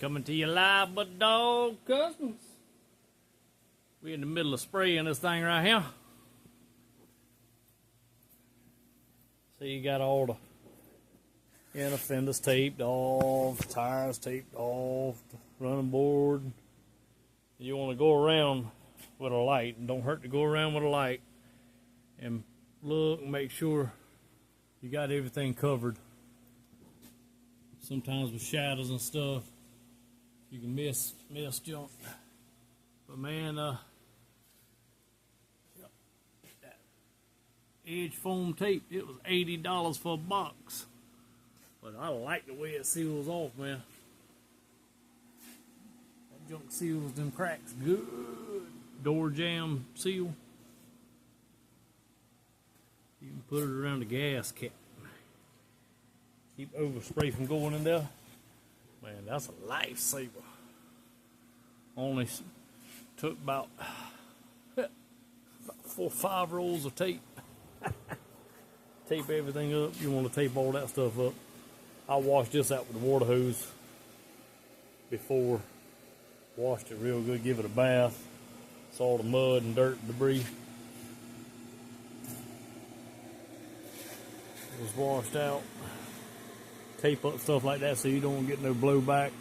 Coming to you live, but dog customs. We're in the middle of spraying this thing right here. So you got all the inner fenders taped off, tires taped off, the running board. You want to go around with a light, and don't hurt to go around with a light and look and make sure you got everything covered. Sometimes with shadows and stuff, you can miss junk. But man, that edge foam tape, it was $80 for a box. But I like the way it seals off, man. That junk seals them cracks good. Door jamb seal. You can put it around the gas cap. Keep overspray from going in there. Man, that's a lifesaver. Only took about 4 or 5 rolls of tape. Tape everything up. You want to tape all that stuff up. I washed this out with the water hose before. Washed it real good, give it a bath. Saw the mud and dirt and debris. It was washed out. Tape up stuff like that so you don't get no blowback.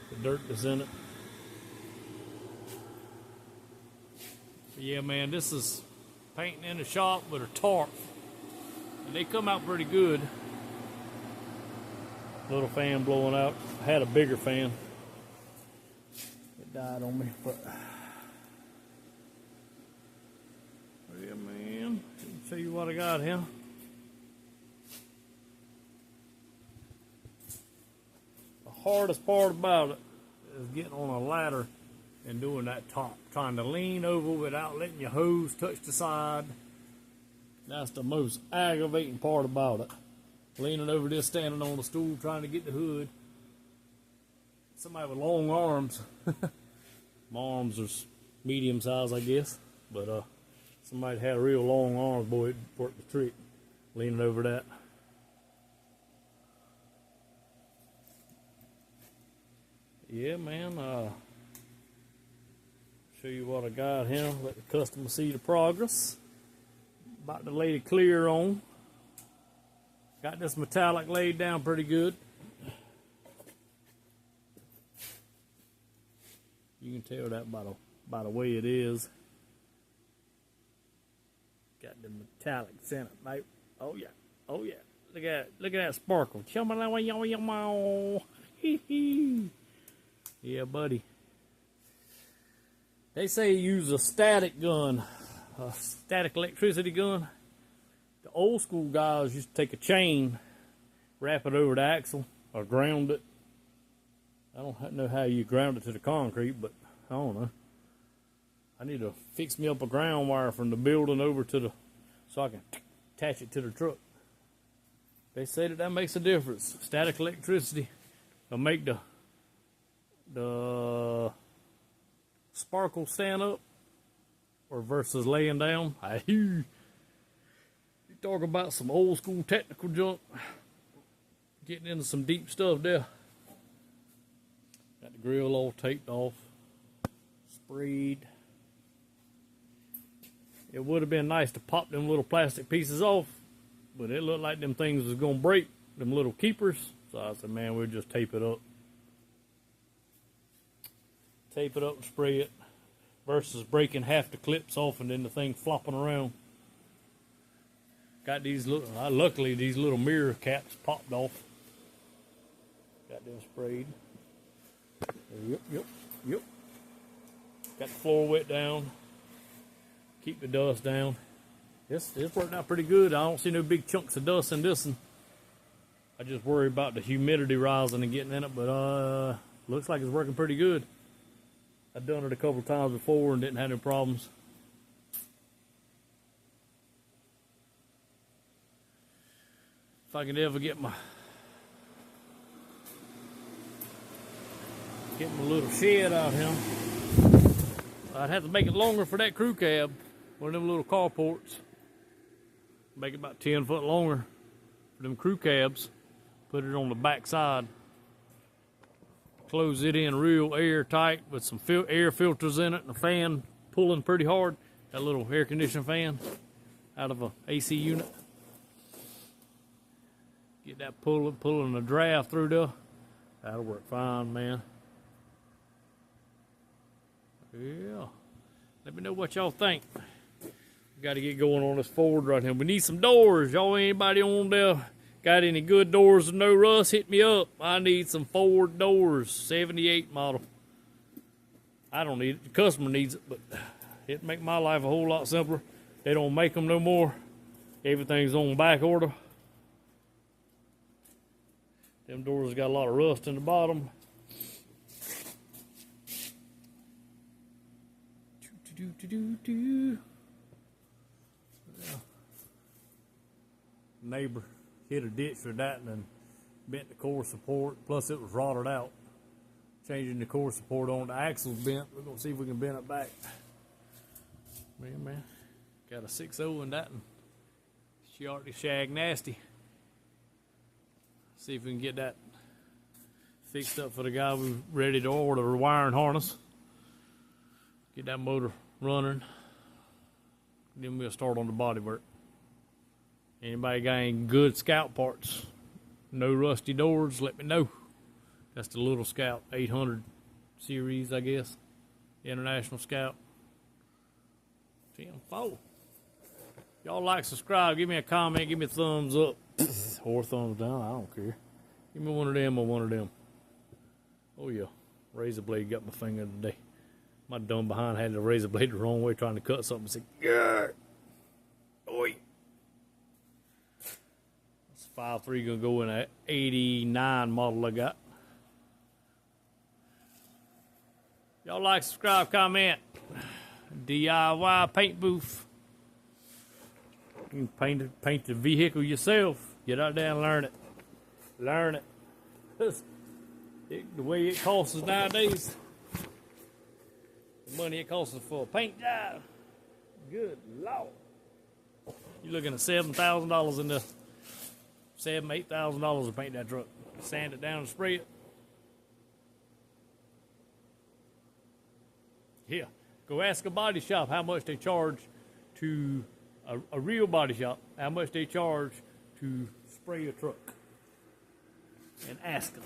The dirt that's in it. But yeah, man, this is painting in the shop with a tarp. And they come out pretty good. Little fan blowing out. I had a bigger fan. It died on me, but yeah, man. Let me show you what I got here. The hardest part about it is getting on a ladder and doing that top. Trying to lean over without letting your hose touch the side. That's the most aggravating part about it. Leaning over this, standing on the stool, trying to get the hood. Somebody with long arms. My arms are medium size, I guess. But somebody had a real long arms, boy, it worked the trick. Leaning over that. Yeah, man. Show you what I got here. Let the customer see the progress. About to lay the clear on. Got this metallic laid down pretty good. You can tell that by the way it is. Got the metallics in it, mate. Oh yeah, oh yeah. Look at it. Look at that sparkle. Yeah, buddy. They say use a static gun, a static electricity gun. The old school guys used to take a chain, wrap it over the axle, or ground it. I don't know how you ground it to the concrete, but I don't know. I need to fix me up a ground wire from the building over to the, so I can attach it to the truck. They say that makes a difference. Static electricity will make the sparkle stand up, or versus laying down. You talk about some old school technical junk. Getting into some deep stuff there. Got the grill all taped off, sprayed. It would have been nice to pop them little plastic pieces off, but it looked like them things was gonna break, them little keepers. So I said, man, we'll just tape it up. Tape it up and spray it, versus breaking half the clips off and then the thing flopping around. Got these little, luckily these little mirror caps popped off. Got them sprayed. Yep. Got the floor wet down. Keep the dust down. It's worked out pretty good. I don't see no big chunks of dust in this one. I just worry about the humidity rising and getting in it, but looks like it's working pretty good. I've done it a couple times before and didn't have any problems. If I can ever get my little shed out here, I'd have to make it longer for that crew cab. One of them little carports. Make it about 10 foot longer for them crew cabs. Put it on the back side. Close it in real airtight with some air filters in it and a fan pulling pretty hard. That little air conditioning fan out of a AC unit. Get that pulling the draft through there. That'll work fine, man. Yeah. Let me know what y'all think. We got to get going on this Ford right here. We need some doors. Y'all, anybody on there got any good doors with no rust? Hit me up. I need some Ford doors, 78 model. I don't need it. The customer needs it, but it'd make my life a whole lot simpler. They don't make them no more. Everything's on back order. Them doors got a lot of rust in the bottom. Neighbor hit a ditch with that and then bent the core support. Plus it was rotted out. Changing the core support on, the axle's bent. We're gonna see if we can bend it back. Man, got a 6.0 in that, and she already shag nasty. See if we can get that fixed up for the guy who's ready to order a wiring harness. Get that motor running. Then we'll start on the body work. Anybody got any good Scout parts? No rusty doors, let me know. That's the little Scout 800 series, I guess. International Scout. 10-4. Y'all like, subscribe, give me a comment, give me a thumbs up. Or thumbs down, I don't care. Give me one of them or one of them. Oh yeah, razor blade got my finger today. My dumb behind had the razor blade the wrong way trying to cut something. Said, "Grr, oi." This 5.3 gonna go in a 89 model I got. Y'all like, subscribe, comment. DIY paint booth. You can paint the vehicle yourself. Get out there and learn it. Learn it. The way it costs us nowadays. The money it costs us for a paint job. Good Lord. You're looking at $7,000 in the $8,000 to paint that truck. Sand it down and spray it. Yeah. Go ask a body shop how much they charge to a real body shop, how much they charge to spray a truck. And ask them.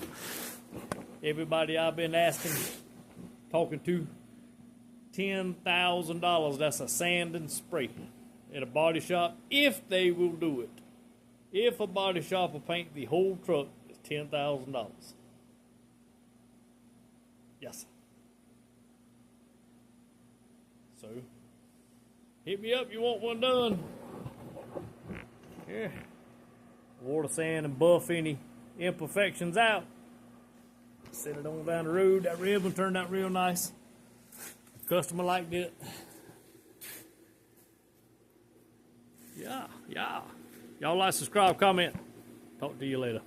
Everybody I've been asking, talking to, $10,000. That's a sand and spray at a body shop, if they will do it. If a body shop will paint the whole truck, it's $10,000. Yes. So, hit me up, you want one done. Yeah. Water, sand, and buff any imperfections out. Set it on down the road. That ribbon turned out real nice. Customer liked it. Yeah. Y'all like, subscribe, comment. Talk to you later.